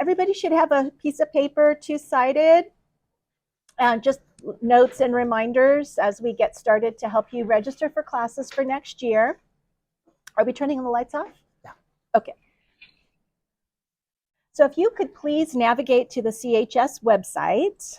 everybody should have a piece of paper, two-sided, just notes and reminders as we get started to help you register for classes for next year. Are we turning the lights off? Yeah. Okay. So if you could please navigate to the CHS website.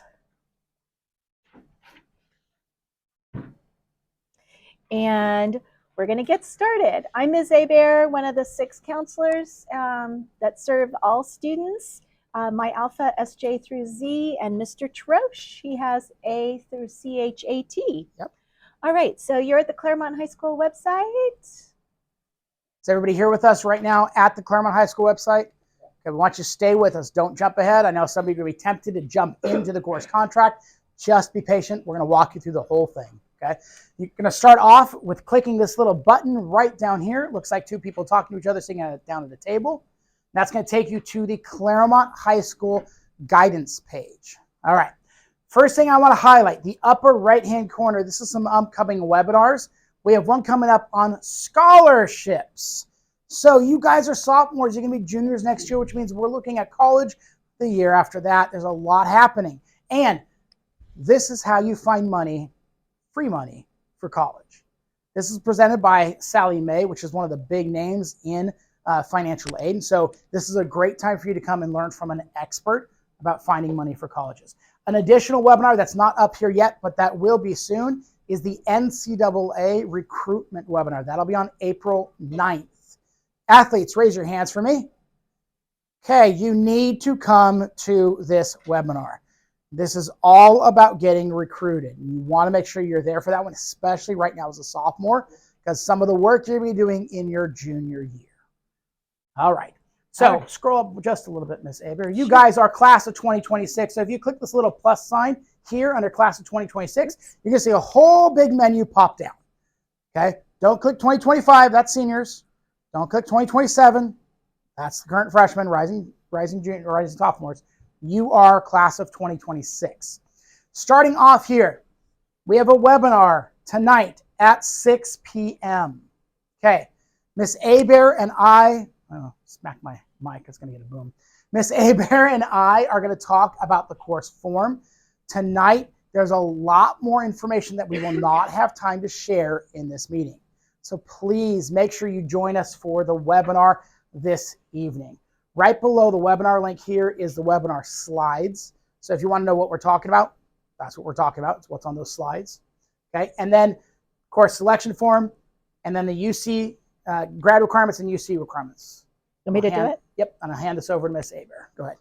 And we're going to get started. I'm Ms. Hebert, one of the 6 counselors that serve all students. My Alpha SJ through Z, and Mr. Troche, he has A through CHAT. Yep. All right, so you're at the Claremont High School website. Is everybody here with us right now at the Claremont High School website? Okay, we want you to stay with us. Don't jump ahead. I know some of you are going to be tempted to jump into the course contract. Just be patient. We're going to walk you through the whole thing. Okay, you're going to start off with clicking this little button right down here. It looks like 2 people talking to each other sitting down at the table. That's going to take you to the Claremont High School guidance page. All right. First thing I want to highlight, the upper right-hand corner. This is some upcoming webinars. We have one coming up on scholarships. So you guys are sophomores. You're going to be juniors next year, which means we're looking at college the year after that. There's a lot happening. And this is how you find money, free money for college. This is presented by Sallie Mae, which is one of the big names in financial aid. And so this is a great time for you to come and learn from an expert about finding money for colleges. An additional webinar that's not up here yet, but that will be soon, is the NCAA recruitment webinar. That'll be on April 9th. Athletes, raise your hands for me. Okay, you need to come to this webinar. This is all about getting recruited. You want to make sure you're there for that one, especially right now as a sophomore, because some of the work you're going to be doing in your junior year. All right. So scroll up just a little bit, Ms. Hebert. You guys are class of 2026. So if you click this little plus sign here under class of 2026, you're going to see a whole big menu pop down. Okay. Don't click 2025. That's seniors. Don't click 2027. That's the current freshmen, rising junior, rising sophomores. You are class of 2026. Starting off here, we have a webinar tonight at 6 p.m. Okay, Miss Hebert and I, smack my mic, it's going to get a boom. Miss Hebert and I are going to talk about the course form. Tonight, there's a lot more information that we will not have time to share in this meeting. So please make sure you join us for the webinar this evening. Right below the webinar link here is the webinar slides. So if you want to know what we're talking about, that's what we're talking about. It's what's on those slides. Okay, and then course selection form, and then the UC grad requirements and UC requirements. You want me to do it? Yep, and I'll hand this over to Ms. Hebert. Go ahead.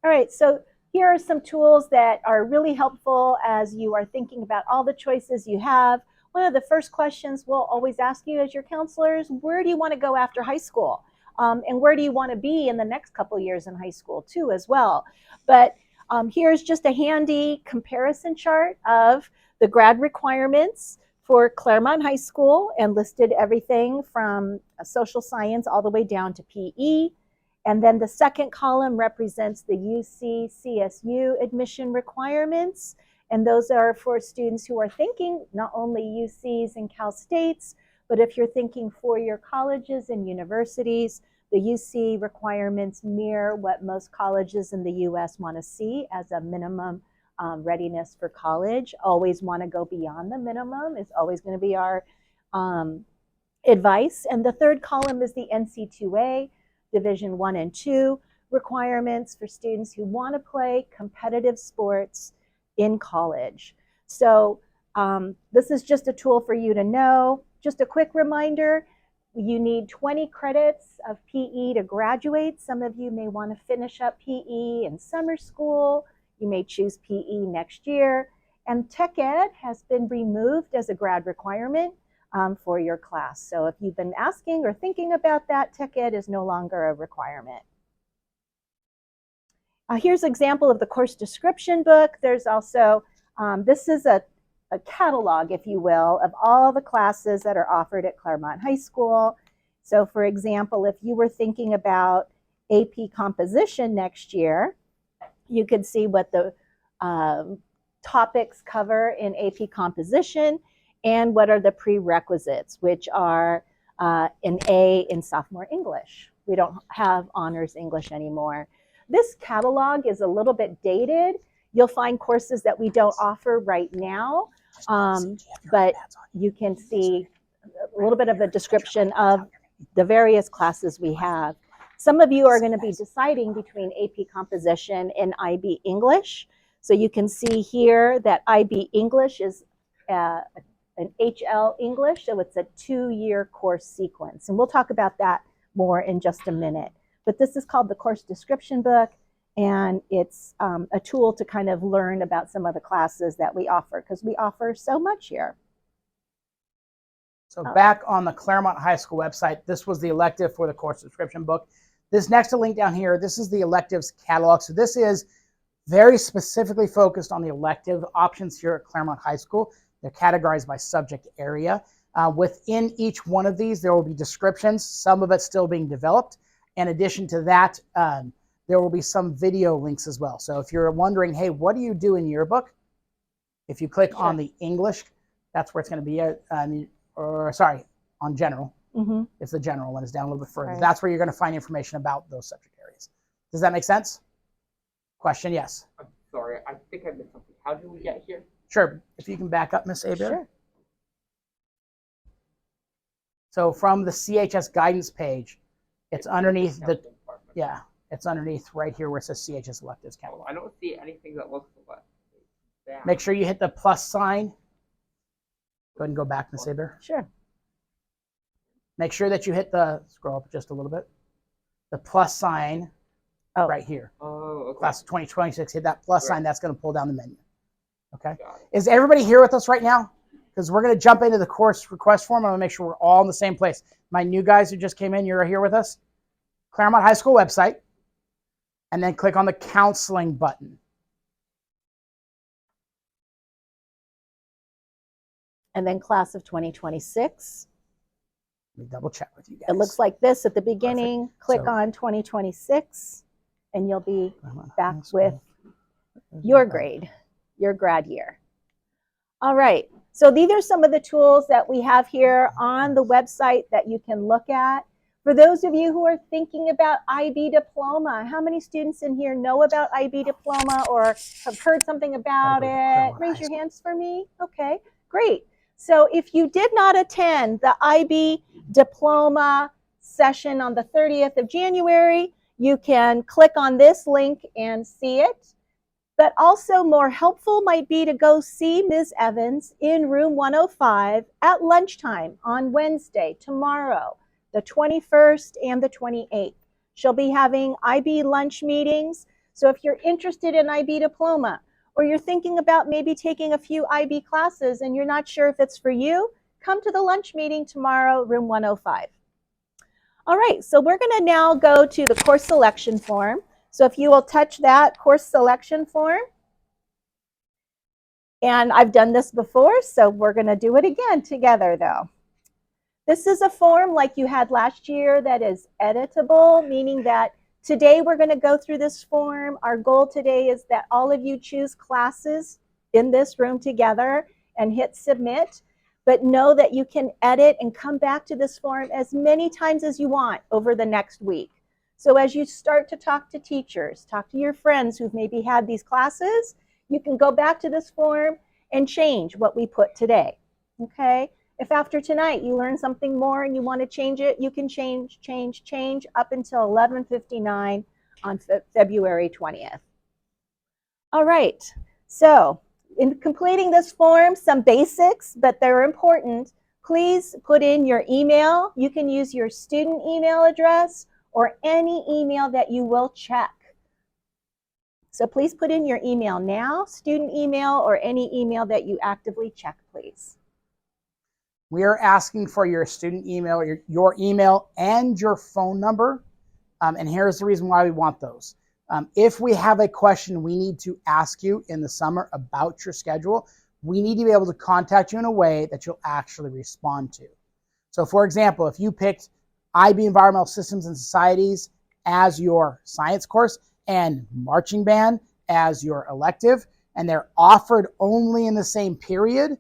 All right, so here are some tools that are really helpful as you are thinking about all the choices you have. One of the first questions we'll always ask you as your counselors, where do you want to go after high school? And where do you want to be in the next couple years in high school too as well? But here's just a handy comparison chart of the grad requirements for Claremont High School, and listed everything from social science all the way down to PE. And then the second column represents the UC CSU admission requirements. And those are for students who are thinking not only UCs and Cal States, but if you're thinking four-year colleges and universities, the UC requirements mirror what most colleges in the US want to see as a minimum readiness for college. Always want to go beyond the minimum is always going to be our advice. And the third column is the NC2A, Division 1 and 2 requirements for students who want to play competitive sports in college. So this is just a tool for you to know. Just a quick reminder, you need 20 credits of PE to graduate. Some of you may want to finish up PE in summer school. You may choose PE next year. And Tech Ed has been removed as a grad requirement for your class. So if you've been asking or thinking about that, Tech Ed is no longer a requirement. Here's an example of the course description book. There's also, this is a catalog, if you will, of all the classes that are offered at Claremont High School. So for example, if you were thinking about AP composition next year, you could see what the topics cover in AP composition and what are the prerequisites, which are an A in sophomore English. We don't have honors English anymore. This catalog is a little bit dated. You'll find courses that we don't offer right now, but you can see a little bit of a description of the various classes we have. Some of you are going to be deciding between AP Composition and IB English. So you can see here that IB English is an HL English, so it's a 2-year course sequence. And we'll talk about that more in just a minute. But this is called the course description book, and it's a tool to kind of learn about some of the classes that we offer, because we offer so much here. So back on the Claremont High School website, this was the elective for the course description book. This next link down here, this is the electives catalog. So this is very specifically focused on the elective options here at Claremont High School. They're categorized by subject area. Within each one of these, there will be descriptions, some of it still being developed. In addition to that, there will be some video links as well. So if you're wondering, hey, what do you do in your book? If you click on the English, that's where it's going to be, on general. It's the general one, it's down a little bit further. Right. That's where you're going to find information about those subject areas. Does that make sense? Question, yes. I'm sorry, I think I missed something. How did we get here? Sure, if you can back up, Miss Aber. Sure. So from the CHS guidance page, it's underneath the, it's underneath right here where it says CHS electives catalog. I don't see anything that looks like that. Make sure you hit the plus sign. Go ahead and go back, Miss Aber. Sure. Make sure that you hit the, scroll up just a little bit, the plus sign right here. Oh, okay. Class of 2026, hit that plus sign, that's going to pull down the menu. Okay. Is everybody here with us right now? Because we're going to jump into the course request form. I'm going to make sure we're all in the same place. My new guys who just came in, you're here with us. Claremont High School website. And then click on the counseling button. And then class of 2026. Let me double check with you guys. It looks like this at the beginning. Perfect. Click on 2026, and you'll be back with your grade, your grad year. All right. So these are some of the tools that we have here on the website that you can look at. For those of you who are thinking about IB Diploma, how many students in here know about IB Diploma or have heard something about it? Raise your hands for me. Okay, great. So if you did not attend the IB Diploma session on the 30th of January, you can click on this link and see it. But also more helpful might be to go see Ms. Evans in room 105 at lunchtime on Wednesday, tomorrow, the 21st and the 28th. She'll be having IB lunch meetings. So if you're interested in IB Diploma, or you're thinking about maybe taking a few IB classes and you're not sure if it's for you, come to the lunch meeting tomorrow, room 105. All right, so we're going to now go to the course selection form. So if you will touch that course selection form. And I've done this before, so we're going to do it again together though. This is a form like you had last year that is editable, meaning that today we're going to go through this form. Our goal today is that all of you choose classes in this room together and hit submit. But know that you can edit and come back to this form as many times as you want over the next week. So as you start to talk to teachers, talk to your friends who've maybe had these classes, you can go back to this form and change what we put today, okay? If after tonight you learn something more and you want to change it, you can change up until 11:59 on February 20th. All right, so in completing this form, some basics, but they're important. Please put in your email. You can use your student email address or any email that you will check. So please put in your email now, student email, or any email that you actively check, please. We are asking for your student email, your email and your phone number. And here's the reason why we want those. If we have a question we need to ask you in the summer about your schedule, we need to be able to contact you in a way that you'll actually respond to. So for example, if you picked IB Environmental Systems and Societies as your science course and marching band as your elective, and they're offered only in the same period,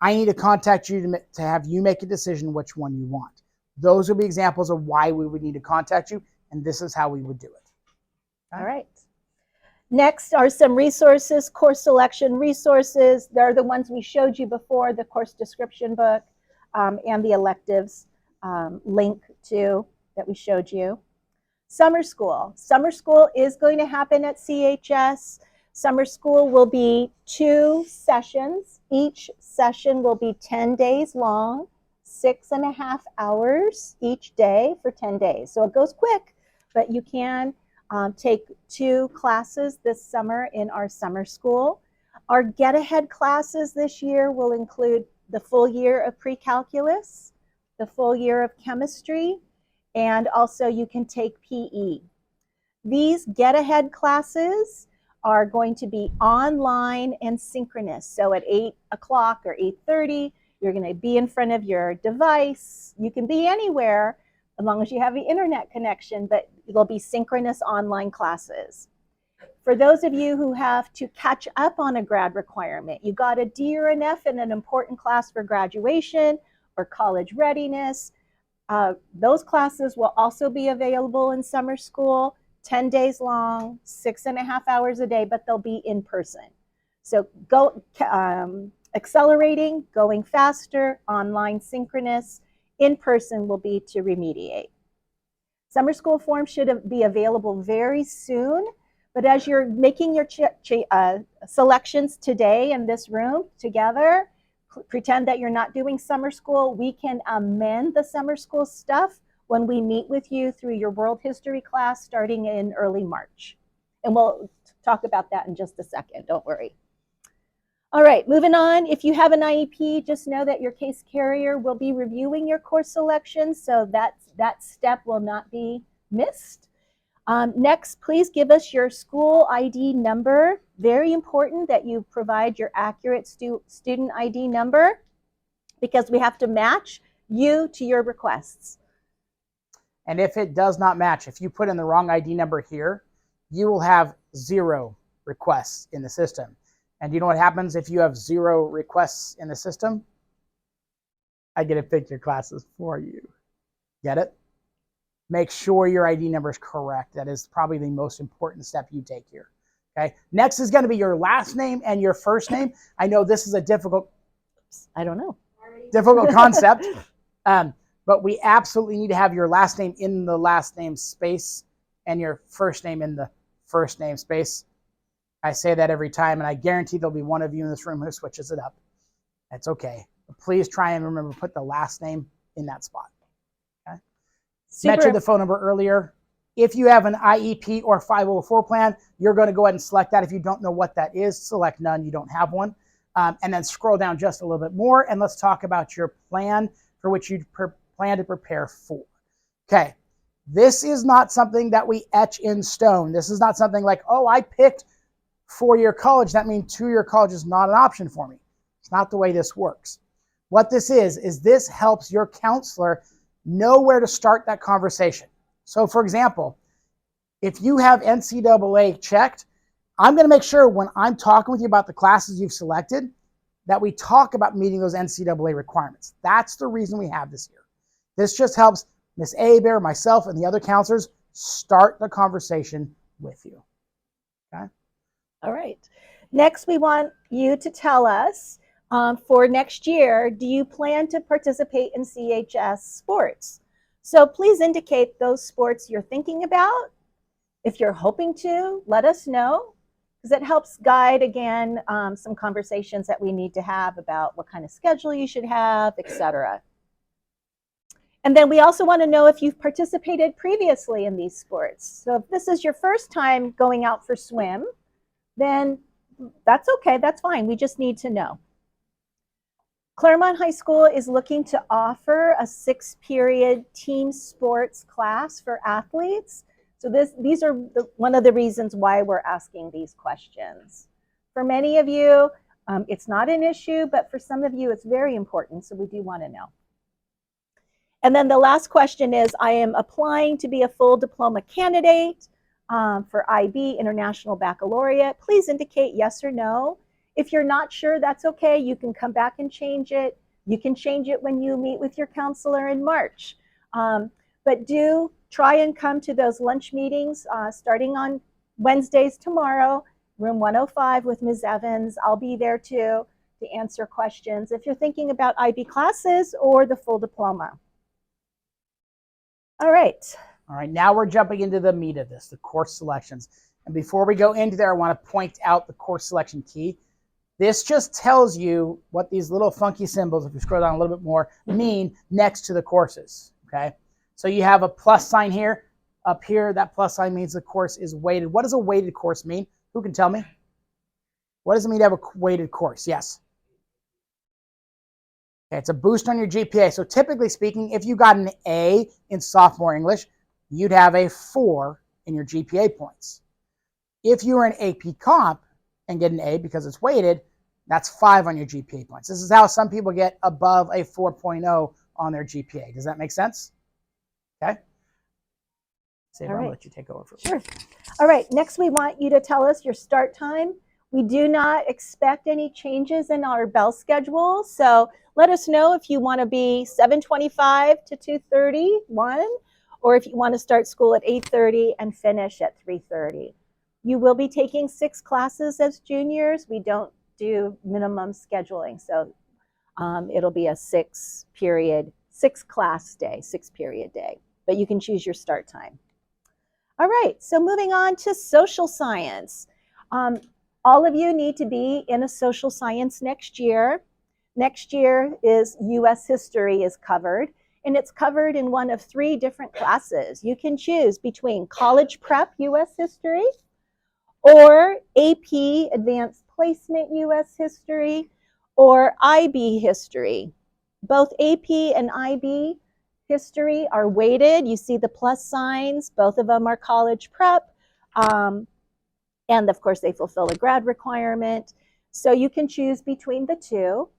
I need to contact you to have you make a decision which one you want. Those would be examples of why we would need to contact you, and this is how we would do it. All right. Next are some resources, course selection resources. They're the ones we showed you before, the course description book and the electives link to that we showed you. Summer school. Summer school is going to happen at CHS. Summer school will be 2 sessions. Each session will be 10 days long, 6.5 hours each day for 10 days. So it goes quick, but you can take 2 classes this summer in our summer school. Our Get Ahead classes this year will include the full year of pre-calculus, the full year of chemistry, and also you can take PE. These Get Ahead classes are going to be online and synchronous. So at 8 o'clock or 8:30, you're going to be in front of your device. You can be anywhere as long as you have the internet connection, but it'll be synchronous online classes. For those of you who have to catch up on a grad requirement, you got a D or an F in an important class for graduation or college readiness, those classes will also be available in summer school, 10 days long, 6.5 hours a day, but they'll be in person. So go accelerating, going faster, online synchronous, in person will be to remediate. Summer school forms should be available very soon, but as you're making your selections today in this room together, pretend that you're not doing summer school. We can amend the summer school stuff when we meet with you through your world history class starting in early March. And we'll talk about that in just a second, don't worry. All right, moving on. If you have an IEP, just know that your case carrier will be reviewing your course selection, so that step will not be missed. Next, please give us your school ID number. Very important that you provide your accurate student ID number because we have to match you to your requests. And if it does not match, if you put in the wrong ID number here, you will have 0 requests in the system. And you know what happens if you have 0 requests in the system? I get to pick your classes for you. Get it? Make sure your ID number is correct. That is probably the most important step you take here. Okay. Next is going to be your last name and your first name. I know this is a difficult concept, but we absolutely need to have your last name in the last name space and your first name in the first name space. I say that every time, and I guarantee there'll be one of you in this room who switches it up. That's okay. But please try and remember to put the last name in that spot. Mentioned the phone number earlier. If you have an IEP or 504 plan, you're going to go ahead and select that. If you don't know what that is, select none. You don't have one. And then scroll down just a little bit more, and let's talk about your plan for which you plan to prepare for. Okay, this is not something that we etch in stone. This is not something like, oh, I picked 4-year college. That means 2-year college is not an option for me. It's not the way this works. What this is this helps your counselor know where to start that conversation. So for example, if you have NCAA checked, I'm going to make sure when I'm talking with you about the classes you've selected that we talk about meeting those NCAA requirements. That's the reason we have this here. This just helps Ms. Abear, myself, and the other counselors start the conversation with you. Okay? All right. Next, we want you to tell us for next year, do you plan to participate in CHS sports? So please indicate those sports you're thinking about. If you're hoping to, let us know, because it helps guide, again, some conversations that we need to have about what kind of schedule you should have, etc. And then we also want to know if you've participated previously in these sports. So if this is your first time going out for swim, then that's okay, that's fine. We just need to know. Claremont High School is looking to offer a 6-period team sports class for athletes. So these are one of the reasons why we're asking these questions. For many of you, it's not an issue, but for some of you, it's very important, so we do want to know. And then the last question is, I am applying to be a full diploma candidate for IB, International Baccalaureate. Please indicate yes or no. If you're not sure, that's okay. You can come back and change it. You can change it when you meet with your counselor in March. But do try and come to those lunch meetings starting on Wednesdays tomorrow, room 105 with Ms. Evans. I'll be there too to answer questions if you're thinking about IB classes or the full diploma. All right. All right, now we're jumping into the meat of this, the course selections. And before we go into there, I want to point out the course selection key. This just tells you what these little funky symbols, if you scroll down a little bit more, mean next to the courses, okay? So you have a plus sign here. Up here, that plus sign means the course is weighted. What does a weighted course mean? Who can tell me? What does it mean to have a weighted course? Yes. Okay, it's a boost on your GPA. So typically speaking, if you got an A in sophomore English, you'd have a 4 in your GPA points. If you were an AP Comp and get an A because it's weighted, that's 5 on your GPA points. This is how some people get above a 4.0 on their GPA. Does that make sense? Okay. Saber, I'll let you take over. Sure. All right, next we want you to tell us your start time. We do not expect any changes in our bell schedule, so let us know if you want to be 7:25 to 2:30, or if you want to start school at 8:30 and finish at 3:30. You will be taking 6 classes as juniors. We don't do minimum scheduling, so it'll be a 6-class day, 6-period day, but you can choose your start time. All right, so moving on to social science. All of you need to be in a social science next year. Next year is U.S. history is covered, and it's covered in one of 3 different classes. You can choose between college prep U.S. history or AP advanced placement U.S. history or IB history. Both AP and IB history are weighted. You see the plus signs. Both of them are college prep. And of course, they fulfill a grad requirement. So you can choose between the 2.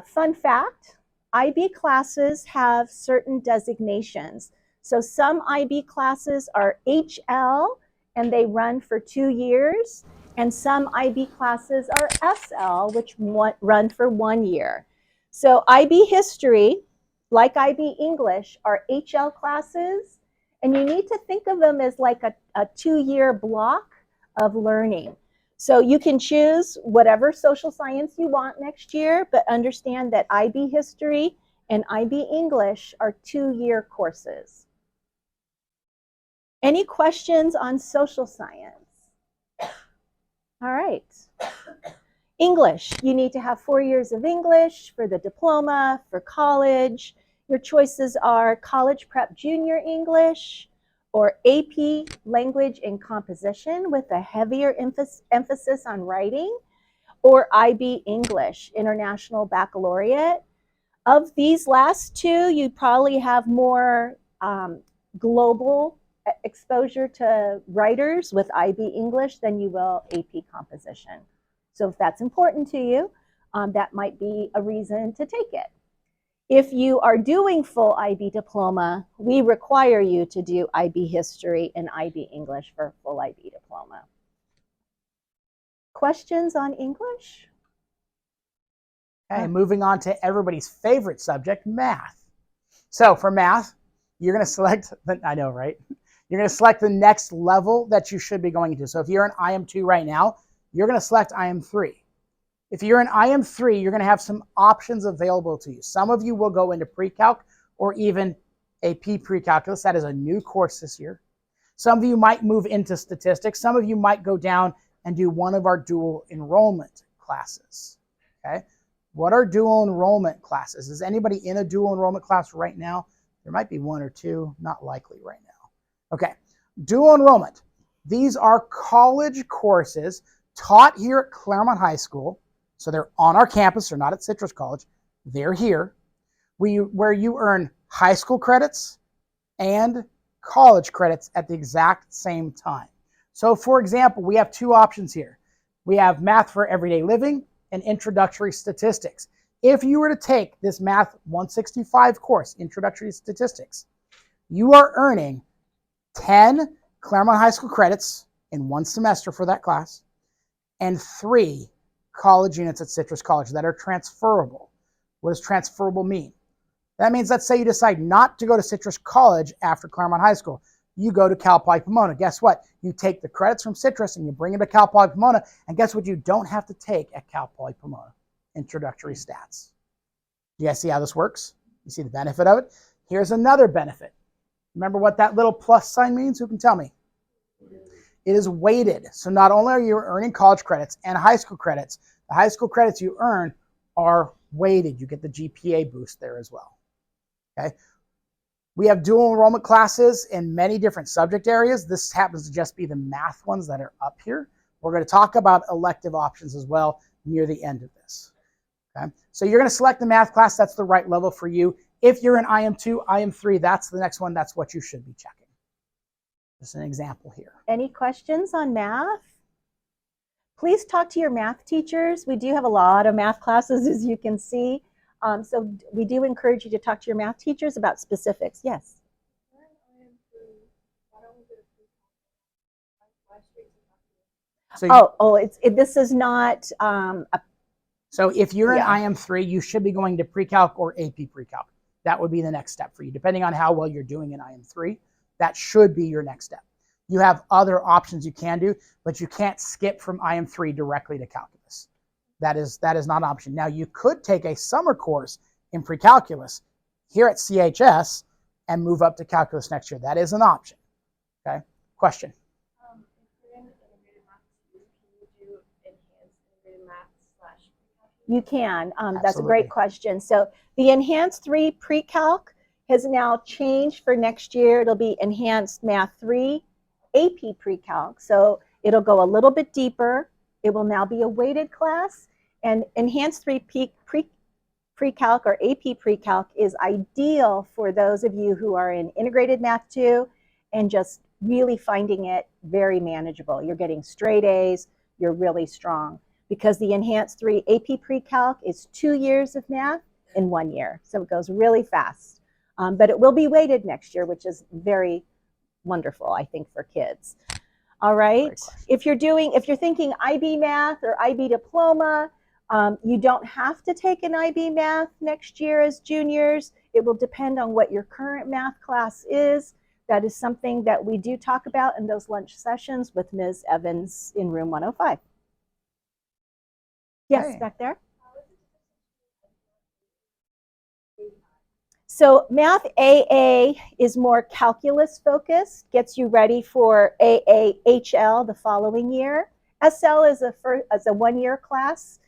Fun fact, IB classes have certain designations. So some IB classes are HL, and they run for 2 years. And some IB classes are SL, which run for 1 year. So IB history, like IB English, are HL classes, and you need to think of them as like a 2-year block of learning. So you can choose whatever social science you want next year, but understand that IB history and IB English are 2-year courses. Any questions on social science? All right. English, you need to have 4 years of English for the diploma, for college. Your choices are college prep junior English or AP language and composition with a heavier emphasis on writing, or IB English, International Baccalaureate. Of these last 2, you probably have more global exposure to writers with IB English than you will AP composition. So if that's important to you, that might be a reason to take it. If you are doing full IB diploma, we require you to do IB history and IB English for full IB diploma. Questions on English? Okay, moving on to everybody's favorite subject, math. So for math, you're going to select, I know, right? You're going to select the next level that you should be going into. So if you're in IM2 right now, you're going to select IM3. If you're in IM3, you're going to have some options available to you. Some of you will go into pre-calc or even AP pre-calculus. That is a new course this year. Some of you might move into statistics. Some of you might go down and do one of our dual enrollment classes. Okay? What are dual enrollment classes? Is anybody in a dual enrollment class right now? There might be 1 or 2, not likely right now. Okay, dual enrollment. These are college courses taught here at Claremont High School. So they're on our campus, they're not at Citrus College. They're here, where you earn high school credits and college credits at the exact same time. So for example, we have 2 options here. We have Math for Everyday Living and Introductory Statistics. If you were to take this Math 165 course, Introductory Statistics, you are earning 10 Claremont High School credits in 1 semester for that class and 3 college units at Citrus College that are transferable. What does transferable mean? That means, let's say you decide not to go to Citrus College after Claremont High School. you go to Cal Poly Pomona. Guess what? You take the credits from Citrus and you bring them to Cal Poly Pomona, and guess what you don't have to take at Cal Poly Pomona? Introductory stats. You guys see how this works? You see the benefit of it? Here's another benefit. Remember what that little plus sign means? Who can tell me? It is weighted. So not only are you earning college credits and high school credits, the high school credits you earn are weighted. You get the GPA boost there as well. Okay. We have dual enrollment classes in many different subject areas. This happens to just be the math ones that are up here. We're going to talk about elective options as well near the end of this. Okay. So you're going to select the math class. That's the right level for you. If you're in IM2, IM3, that's the next one. That's what you should be checking. Just an example here. Any questions on math? Please talk to your math teachers. We do have a lot of math classes, as you can see. So we do encourage you to talk to your math teachers about specifics. Yes. So This is not so if you're in Yeah. IM3, you should be going to pre-calc or AP pre-calc. That would be the next step for you. Depending on how well you're doing in IM3, that should be your next step. You have other options you can do, but you can't skip from IM3 directly to calculus. That is not an option. Now, you could take a summer course in pre-calculus here at CHS and move up to calculus next year. That is an option. Okay? Question? If you're in integrated math, can you do enhanced integrated math / You can. That's a Absolutely. great question. So the Enhanced 3 Pre-Calc has now changed for next year. It'll be Enhanced Math 3 AP Pre-Calc. So it'll go a little bit deeper. It will now be a weighted class. And Enhanced 3 Pre-Calc or AP Pre-Calc is ideal for those of you who are in Integrated Math 2 and just really finding it very manageable. You're getting straight A's. You're really strong. Because the Enhanced 3 AP Pre-Calc is 2 years of math in 1 year. So it goes really fast. But it will be weighted next year, which is very wonderful, I think, for kids. All right. If you're thinking IB Math or IB Diploma, you don't have to take an IB Math next year as juniors. It will depend on what your current math class is. That is something that we do talk about in those lunch sessions with Ms. Evans in room 105. Yes, Hey. back there. So Math AA is more calculus focused, gets you ready for AAHL the following year. SL is a 1-year class.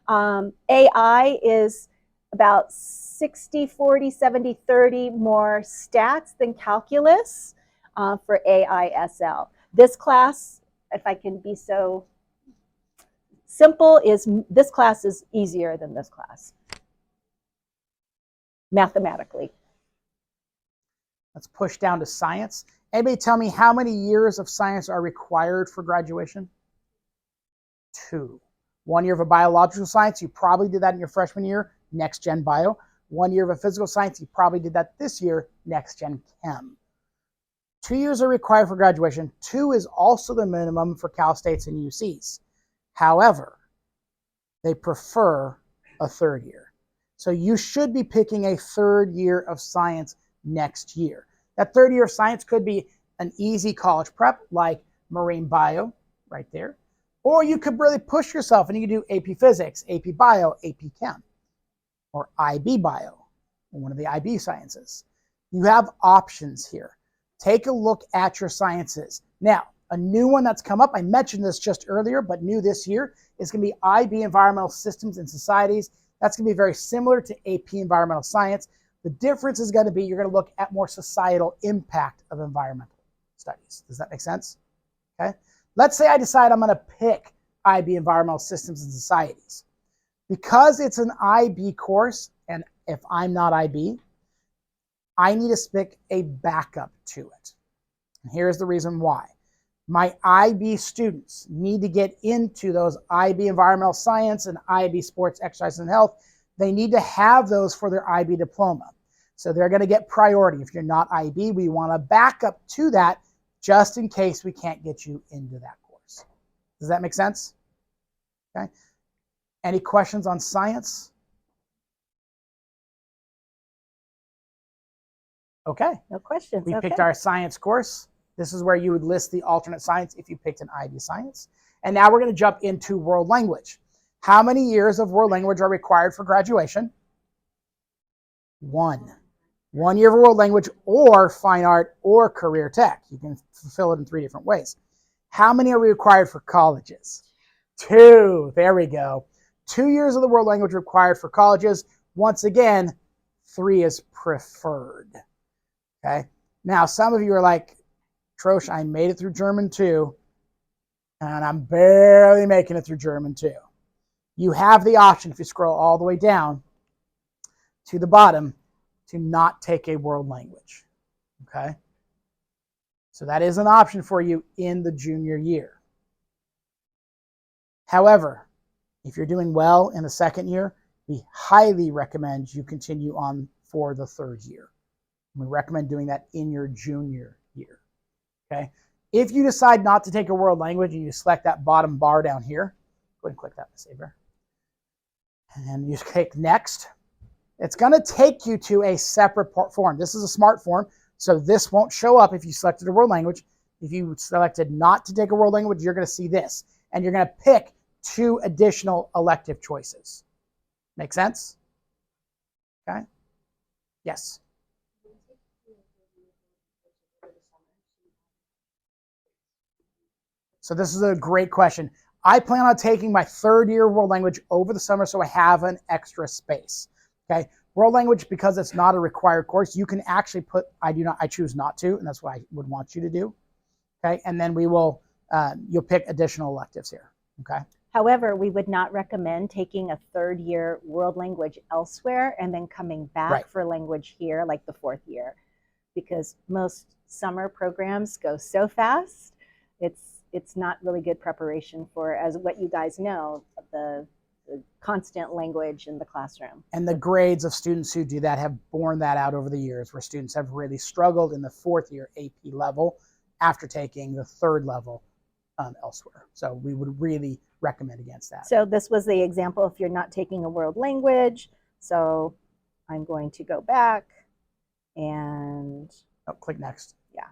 AI is about 60, 40, 70, 30 more stats than calculus for AISL. This class, if I can be so simple, this class is easier than this class, mathematically. Let's push down to science. Anybody tell me how many years of science are required for graduation? 2. 1 year of a biological science, you probably did that in your freshman year, next gen bio. 1 year of a physical science, you probably did that this year, next gen chem. 2 years are required for graduation. 2 is also the minimum for Cal States and UCs. However, they prefer a 3rd year. So you should be picking a 3rd year of science next year. That 3rd year of science could be an easy college prep like marine bio right there. Or you could really push yourself and you could do AP Physics, AP Bio, AP Chem, or IB Bio, or one of the IB sciences. You have options here. Take a look at your sciences. Now, a new one that's come up, I mentioned this just earlier, but new this year, is going to be IB Environmental Systems and Societies. That's going to be very similar to AP Environmental Science. The difference is going to be you're going to look at more societal impact of environmental studies. Does that make sense? Okay. Let's say I decide I'm going to pick IB Environmental Systems and Societies. Because it's an IB course, and if I'm not IB, I need to pick a backup to it. And here's the reason why. My IB students need to get into those IB Environmental Science and IB Sports, Exercise, and Health. They need to have those for their IB diploma. So they're going to get priority. If you're not IB, we want a backup to that just in case we can't get you into that course. Does that make sense? Okay. Any questions on science? Okay. No questions. We Okay. picked our science course. This is where you would list the alternate science if you picked an IB science. And now we're going to jump into world language. How many years of world language are required for graduation? 1. 1 year of world language or fine art or career tech. You can fulfill it in 3 different ways. How many are required for colleges? 2. There we go. 2 years of the world language required for colleges. Once again, 3 is preferred. Okay. Now, some of you are like, Trosh, I made it through German 2, and I'm barely making it through German 2. You have the option, if you scroll all the way down to the bottom, to not take a world language. Okay. So that is an option for you in the junior year. However, if you're doing well in the second year, we highly recommend you continue on for the third year. We recommend doing that in your junior year. Okay. If you decide not to take a world language and you select that bottom bar down here, go ahead and click that, Miss Saber. And you click next. It's going to take you to a separate form. This is a smart form, so this won't show up if you selected a world language. If you selected not to take a world language, you're going to see this, and you're going to pick 2 additional elective choices. Make sense? Okay. Yes. So this is a great question. I plan on taking my 3rd year world language over the summer so I have an extra space. Okay. World language, because it's not a required course, you can actually put, I choose not to, and that's what I would want you to do. Okay. And then we will, you'll pick additional electives here. Okay. However, we would not recommend taking a 3rd year world language elsewhere and then coming back for language here like the 4th year, because most summer programs go so fast. It's not really good preparation for, as what you guys know, the constant language in the classroom. And the grades of students who do that have borne that out over the years, where students have really struggled in the 4th year AP level after taking the 3rd level elsewhere. So we would really recommend against that. So this was the example if you're not taking a world language. So I'm going to go back and... Oh, click next. Yeah.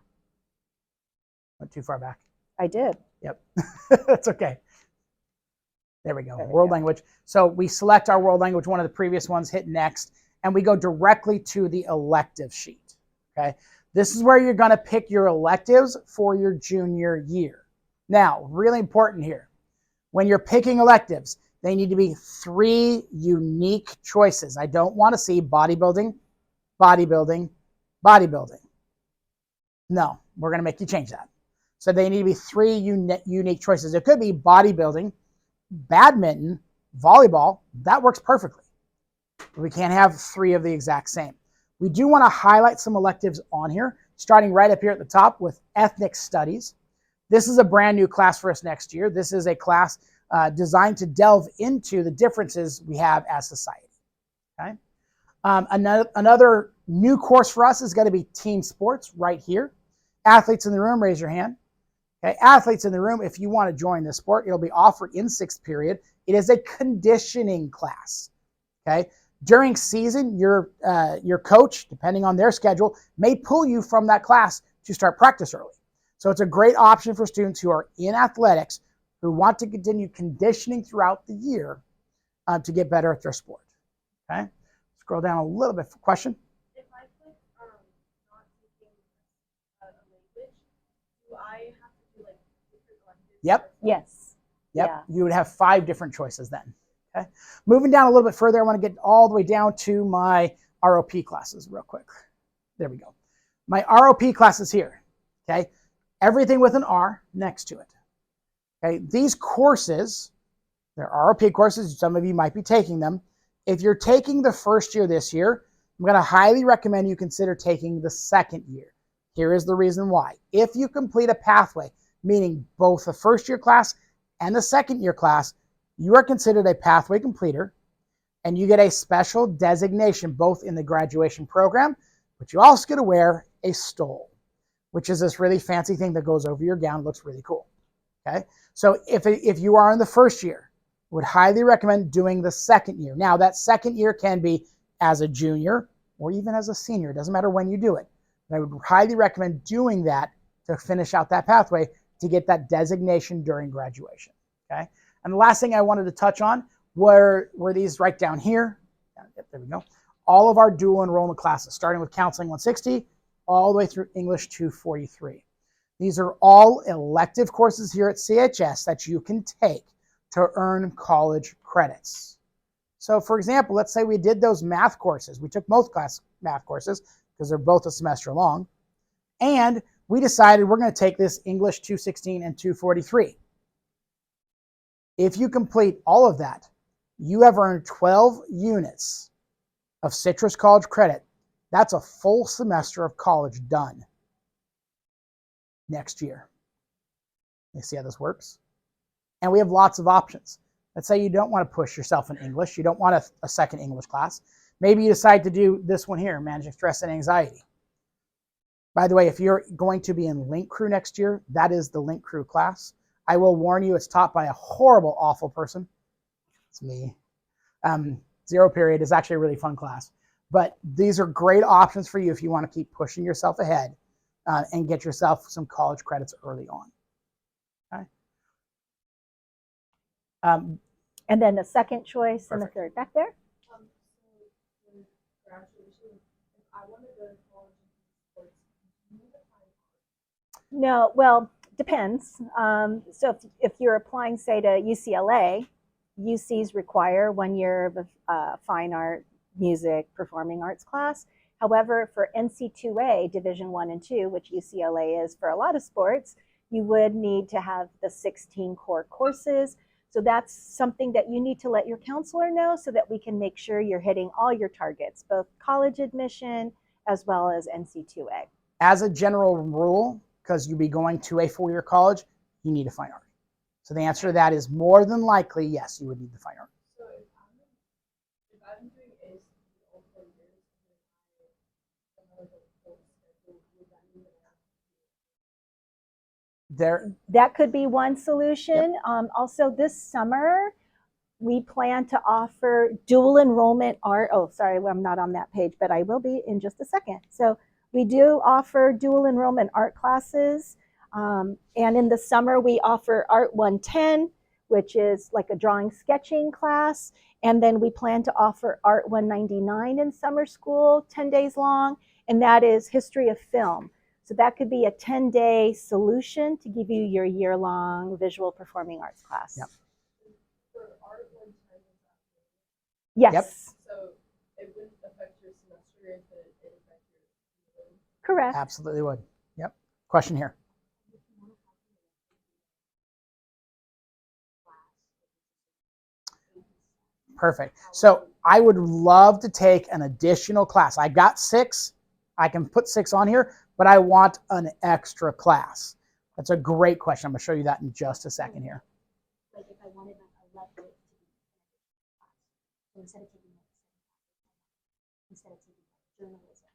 Went too far back. I did. Yep. That's okay. There we go. There we world go. language. So we select our world language, one of the previous ones, hit next, and we go directly to the elective sheet. Okay. This is where you're going to pick your electives for your junior year. Now, really important here. When you're picking electives, they need to be 3 unique choices. I don't want to see bodybuilding, bodybuilding, bodybuilding. No, we're going to make you change that. So they need to be 3 unique choices. It could be bodybuilding, badminton, volleyball. That works perfectly. But we can't have 3 of the exact same. We do want to highlight some electives on here, starting right up here at the top with ethnic studies. This is a brand new class for us next year. This is a class designed to delve into the differences we have as society. Okay. Another new course for us is going to be team sports right here. Athletes in the room, raise your hand. Okay, athletes in the room, if you want to join this sport, it'll be offered in 6th period. It is a conditioning class. Okay, during season, your coach, depending on their schedule, may pull you from that class to start practice early. So it's a great option for students who are in athletics who want to continue conditioning throughout the year to get better at their sport. Okay, scroll down a little bit for question. If I click not taking a language, do I have to do like different electives? Yep. Yes. Yep. Yeah. You would have 5 different choices then. Okay. Moving down a little bit further, I want to get all the way down to my ROP classes real quick. There we go. My ROP classes here. Okay. Everything with an R next to it. Okay. These courses, they're ROP courses. Some of you might be taking them. If you're taking the 1st year this year, I'm going to highly recommend you consider taking the 2nd year. Here is the reason why. If you complete a pathway, meaning both the 1st year class and the 2nd year class, you are considered a pathway completer, and you get a special designation both in the graduation program, but you also get to wear a stole, which is this really fancy thing that goes over your gown. It looks really cool. Okay, so if you are in the 1st year, I would highly recommend doing the 2nd year. Now, that 2nd year can be as a junior or even as a senior. It doesn't matter when you do it. But I would highly recommend doing that to finish out that pathway to get that designation during graduation. Okay. And the last thing I wanted to touch on were these right down here. Yep, there we go. All of our dual enrollment classes, starting with Counseling 160 all the way through English 243. These are all elective courses here at CHS that you can take to earn college credits. So for example, let's say we did those math courses. We took both class math courses because they're both a semester long. And we decided we're going to take this English 216 and 243. If you complete all of that, you have earned 12 units of Citrus College credit. That's a full semester of college done next year. You see how this works? And we have lots of options. Let's say you don't want to push yourself in English. You don't want a second English class. Maybe you decide to do this one here, Managing Stress and Anxiety. By the way, if you're going to be in Link Crew next year, that is the Link Crew class. I will warn you, it's taught by a horrible, awful person. It's me. Zero Period is actually a really fun class. But these are great options for you if you want to keep pushing yourself ahead and get yourself some college credits early on. Okay. And then the second choice and the Perfect. third back there. So for graduation, if I want to go to college in sports, do you need to find No, well, depends. So if you're applying, say, to UCLA, UCs require 1 year of fine art, music, performing arts class. However, for NC2A, Division 1 and 2, which UCLA is for a lot of sports, you would need to have the 16 core courses. So that's something that you need to let your counselor know so that we can make sure you're hitting all your targets, both college admission as well as NC2A. As a general rule, because you'll be going to a four-year college, you need a fine art. So the answer to that is more than likely, yes, you would need the fine art. So if I'm doing ACT all 4 years, and I have a full schedule, would that mean that I have to That could be one solution. Also, this summer, we plan to offer dual enrollment art. Oh, sorry, I'm not on that page, but I will be in just a second. So we do offer dual enrollment art classes. And in the summer, we offer Art 110, which is like a drawing sketching class. And then we plan to offer Art 199 in summer school, 10 days long, and that is history of film. So that could be a 10-day solution to give you your year-long visual performing arts class. Yep. for art 110? Yes, Yep. So it wouldn't affect your semester if it affect your correct. Absolutely would. Yep. Question here. Perfect. So I would love to take an additional class. I got 6. I can put 6 on here, but I want an extra class. That's a great question. I'm going to show you that in just a second here. Like if I wanted my elective to be an additional class, so instead of taking journalism,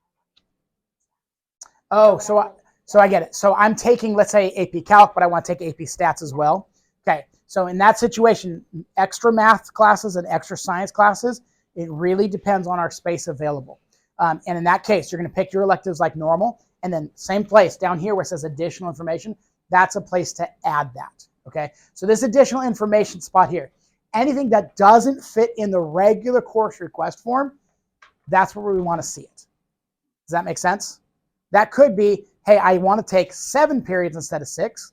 Oh, so I get it. So I'm taking, let's say, AP Calc, but I want to take AP Stats as well. Okay. So in that situation, extra math classes and extra science classes, it really depends on our space available. And in that case, you're going to pick your electives like normal, and then same place down here where it says additional information, that's a place to add that. Okay. So this additional information spot here, anything that doesn't fit in the regular course request form, that's where we want to see it. Does that make sense? That could be, hey, I want to take 7 periods instead of 6,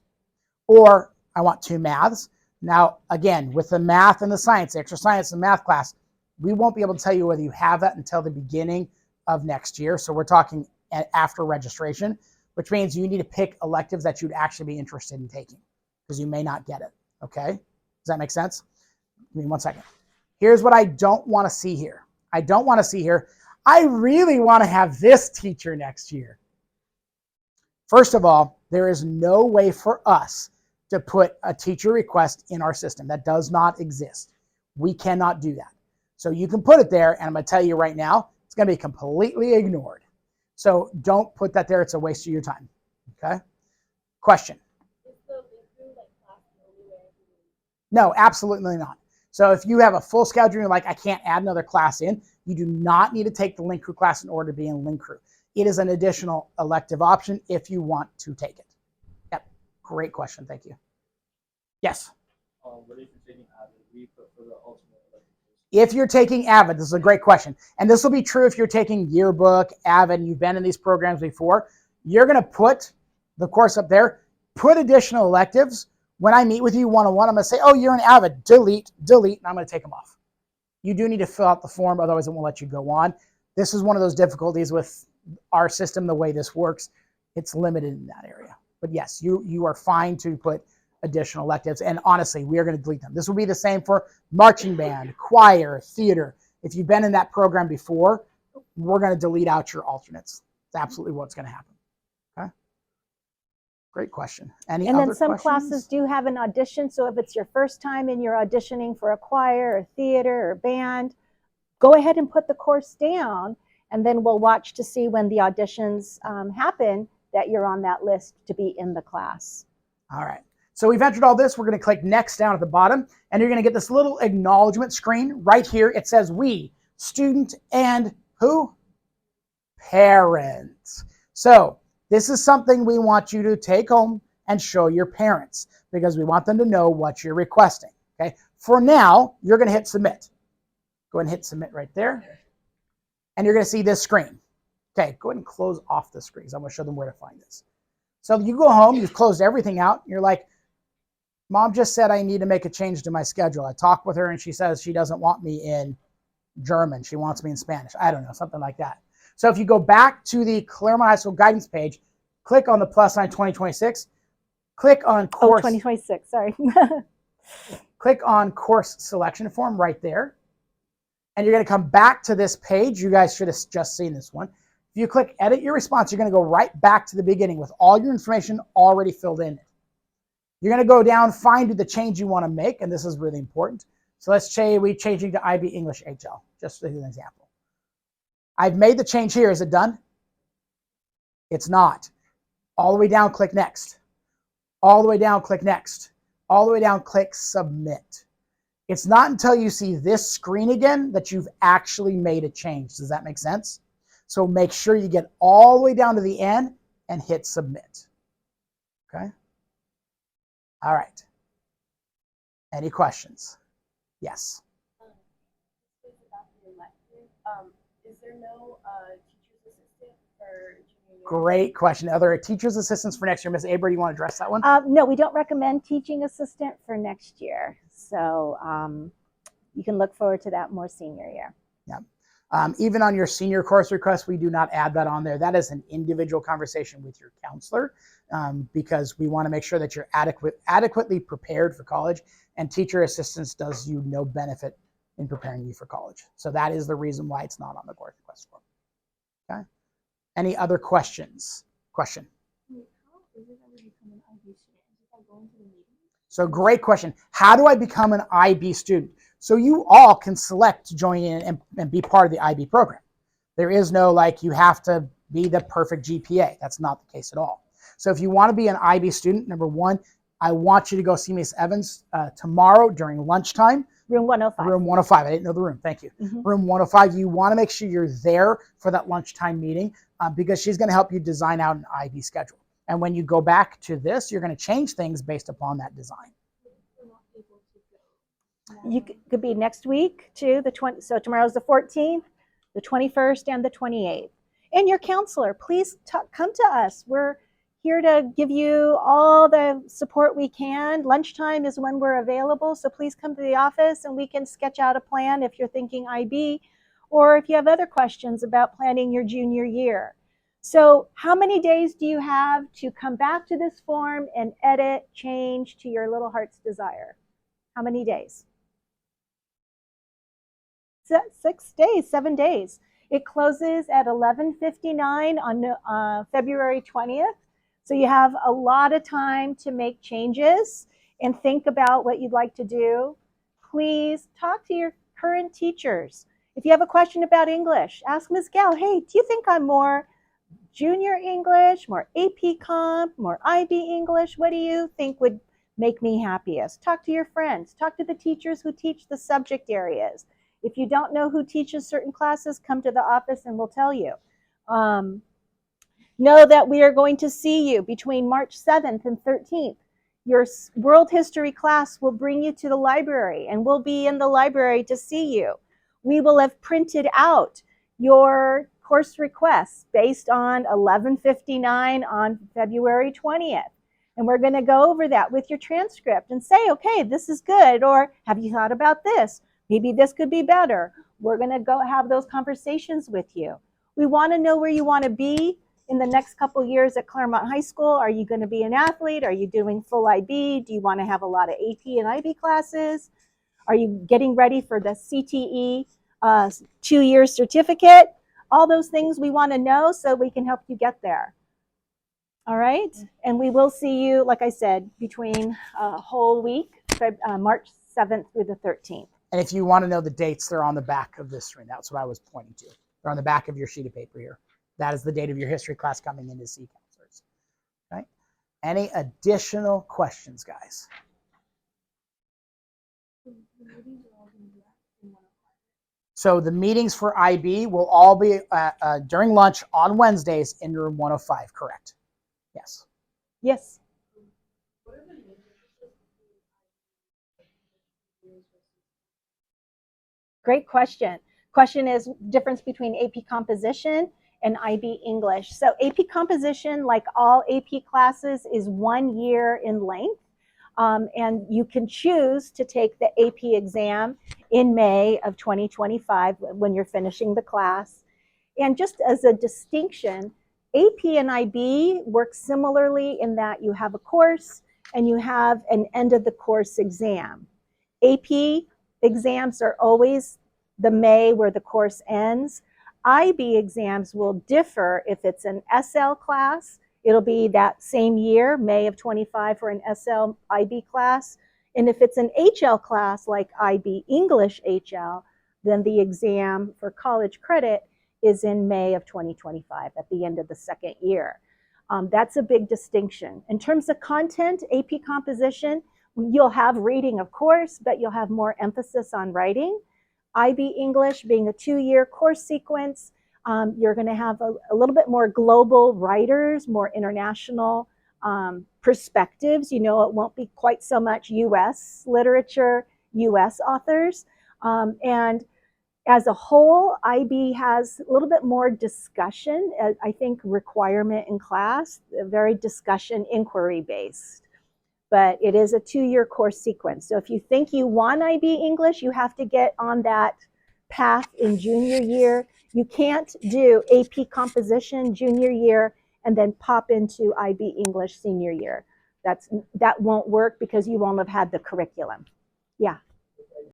or I want 2 maths. Now, again, with the math and the science, extra science and math class, we won't be able to tell you whether you have that until the beginning of next year. So we're talking after registration, which means you need to pick electives that you'd actually be interested in taking because you may not get it. Okay? Does that make sense? Give me 1 second. Here's what I don't want to see here. I don't want to see here, I really want to have this teacher next year. First of all, there is no way for us to put a teacher request in our system. That does not exist. We cannot do that. So you can put it there, and I'm going to tell you right now, it's going to be completely ignored. So don't put that there. It's a waste of your time. Okay? Question? Is the Link like class the only way I can do it? No, absolutely not. So if you have a full schedule and you're like, I can't add another class in, you do not need to take the Link Crew class in order to be in Link Crew. It is an additional elective option if you want to take it. Great question. Thank you. Yes. What if you're taking Avid? We put for the ultimate elective course. If you're taking Avid, this is a great question. And this will be true if you're taking Yearbook, Avid, and you've been in these programs before. You're going to put the course up there, put additional electives. When I meet with you one-on-one, I'm going to say, oh, you're an Avid, delete, and I'm going to take them off. You do need to fill out the form, otherwise it won't let you go on. This is one of those difficulties with our system, the way this works. It's limited in that area. But yes, you are fine to put additional electives. And honestly, we are going to delete them. This will be the same for marching band, choir, theater. If you've been in that program before, we're going to delete out your alternates. It's absolutely what's going to happen. Okay. Great question. Any And other then some questions? classes do have an audition. So if it's your first time and you're auditioning for a choir or theater or band, go ahead and put the course down, and then we'll watch to see when the auditions happen that you're on that list to be in the class. All right. So we've entered all this. We're going to click next down at the bottom, and you're going to get this little acknowledgement screen right here. It says we, student, and who? Parents. So this is something we want you to take home and show your parents because we want them to know what you're requesting. Okay. For now, you're going to hit submit. Go ahead and hit submit right there. And you're going to see this screen. Okay, go ahead and close off the screens. I'm going to show them where to find this. So you go home, you've closed everything out. You're like, Mom just said I need to make a change to my schedule. I talked with her and she says she doesn't want me in German. She wants me in Spanish. I don't know, something like that. So if you go back to the Claremont High School guidance page, click on the plus sign 2026, click on course. 2026, sorry. Click on course selection form right there. And you're going to come back to this page. You guys should have just seen this one. If you click edit your response, you're going to go right back to the beginning with all your information already filled in. You're going to go down, find the change you want to make, and this is really important. So let's say we're changing to IB English HL, just as an example. I've made the change here. Is it done? It's not. All the way down, click next. All the way down, click next. All the way down, click submit. It's not until you see this screen again that you've actually made a change. Does that make sense? So make sure you get all the way down to the end and hit submit. Okay? All right. Any questions? Yes. Is there no teacher's assistant for junior year? Great question. Are there teachers' assistants for next year? Ms. Aber, you want to address that one? No, we don't recommend teaching assistant for next year. So you can look forward to that more senior year. Yeah. Even on your senior course request, we do not add that on there. That is an individual conversation with your counselor because we want to make sure that you're adequately prepared for college, and teacher assistance does you no benefit in preparing you for college. So that is the reason why it's not on the course request form. Okay. Any other questions? Question. Wait, how is it that we become an IB student? Is it by going to the meeting? So great question. How do I become an IB student? So you all can select to join in and be part of the IB program. There is no like you have to be the perfect GPA. That's not the case at all. So if you want to be an IB student, number one, I want you to go see Ms. Evans tomorrow during lunchtime. Room 105. Room 105. I didn't know the room. Thank you. Mm-hmm. Room 105. You want to make sure you're there for that lunchtime meeting because she's going to help you design out an IB schedule. And when you go back to this, you're going to change things based upon that design. We're not able to go. You could be next week too. So tomorrow's the 14th, the 21st, and the 28th. And your counselor, please come to us. We're here to give you all the support we can. Lunchtime is when we're available, so please come to the office and we can sketch out a plan if you're thinking IB or if you have other questions about planning your junior year. So how many days do you have to come back to this form and edit, change to your little heart's desire? How many days? 6 days, 7 days. It closes at 11:59 on February 20th. So you have a lot of time to make changes and think about what you'd like to do. Please talk to your current teachers. If you have a question about English, ask Ms. Gal, hey, do you think I'm more junior English, more AP Comp, more IB English? What do you think would make me happiest? Talk to your friends. Talk to the teachers who teach the subject areas. If you don't know who teaches certain classes, come to the office and we'll tell you. Know that we are going to see you between March 7th and 13th. Your world history class will bring you to the library, and we'll be in the library to see you. We will have printed out your course requests based on 1159 on February 20th. And we're going to go over that with your transcript and say, okay, this is good, or have you thought about this? Maybe this could be better. We're going to go have those conversations with you. We want to know where you want to be in the next couple years at Claremont High School. Are you going to be an athlete? Are you doing full IB? Do you want to have a lot of AP and IB classes? Are you getting ready for the CTE 2-year certificate? All those things we want to know so we can help you get there. All right? And we will see you, like I said, between a whole week, March 7th through the 13th. And if you want to know the dates, they're on the back of this screen. That's what I was pointing to. They're on the back of your sheet of paper here. That is the date of your history class coming into C counselors. Okay? Any additional questions, guys? So the meetings for IB will all be during lunch on Wednesdays in room 105, correct? Yes. Yes. Great question. Question is difference between AP Composition and IB English. So AP Composition, like all AP classes, is 1 year in length. And you can choose to take the AP exam in May of 2025 when you're finishing the class. And just as a distinction, AP and IB work similarly in that you have a course and you have an end of the course exam. AP exams are always the May where the course ends. IB exams will differ if it's an SL class. It'll be that same year, May of 25 for an SL IB class. And if it's an HL class like IB English HL, then the exam for college credit is in May of 2025 at the end of the second year. That's a big distinction. In terms of content, AP Composition, you'll have reading, of course, but you'll have more emphasis on writing. IB English being a 2-year course sequence, you're going to have a little bit more global writers, more international perspectives. You know, it won't be quite so much U.S. literature, U.S. authors. And as a whole, IB has a little bit more discussion, I think, requirement in class, very discussion inquiry based. But it is a 2-year course sequence. So if you think you want IB English, you have to get on that path in junior year. You can't do AP Composition junior year and then pop into IB English senior year. That won't work because you won't have had the curriculum. Yeah.